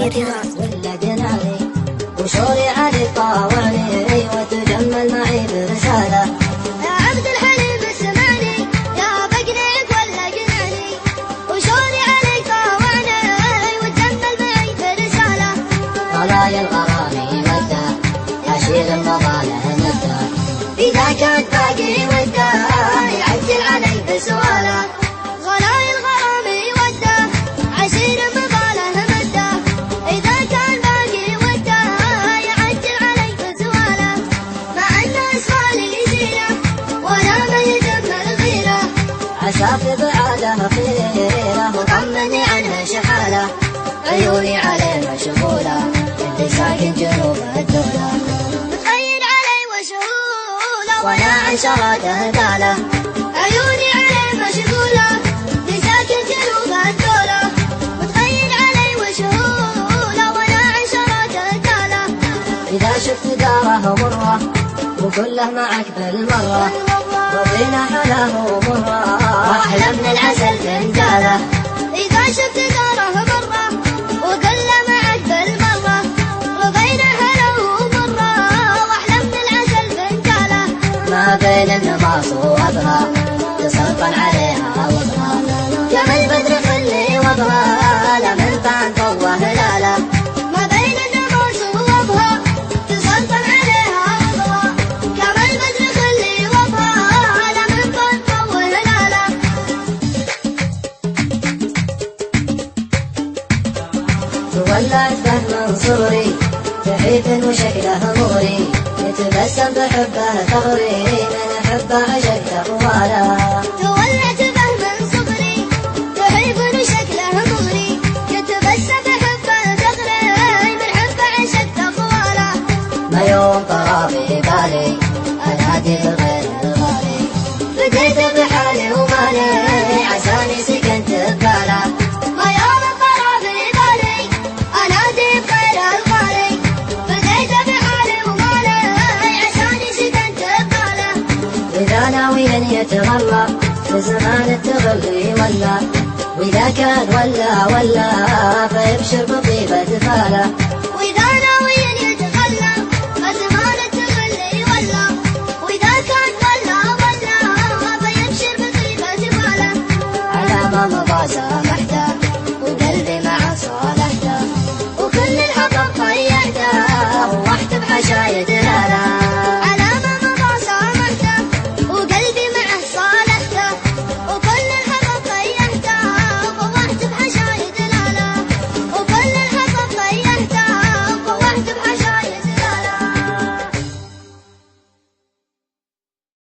فترات ولا جناني وشوري علي طاوعني وتجمل معي برسالة. يا عبد الحليم اسمعني يا بقريب ولا جناني وشوري علي طاوعني وتجمل معي برسالة. طلايا الغرامي وده أشيل المظالم مده إذا كان باقي وده يعجل علي بسؤاله. غلاي الغرامي وده عشير مظاله مده إذا كان باقي وده يعجل علي بسؤاله. مع أن أسفالي زينة وأنا ما يدم الغيرة عساف بعاده خيره وطمني عنها شحاله. عيوني عليه مشغوله اللي ساكن جنوب الدولة متخيل علي وشغوله وانا عشراته داله. عيوني عليه مشغولة لساكن جنوب الدولة متخيل علي وشغوله وانا عشرات الدالة. إذا شفت داره مره وكله معك بالمره رضينا حلاه ومره واحلى من العسل فنجاله. إذا شفت داره مرة وكله معك بالمرة رضينا هلا ومرة واحلى من العسل فنجاله. ما بين النماص وابها تسلطن عليها وضها كما البدر خلي وضها لمن بان طوه هلاله. ما بين النماص وابها تسلطن عليها وضها كما البدر خلي وابها لمن بان طوه هلاله. تولعت به من صغري تحيف وشكله مغري يتبسم بحبه ثغري من حبه عشقت طواله. تولعت به من صغري تحيف وشكله مغري يتبسم بحبه ثغري من حبه عشقت طواله. ما يوم طرى في بالي انادي بغير الغالي بديت بحالي ومالي عساني سكنت بباله. ما يوم طرى في بالي انادي بغير الغالي بديت بحالي ومالي عشاني سكنت بباله. إذا ناويا يتغلى في زمان التغلي ولا وإذا كان ولا فيبشر بطيبة فاله.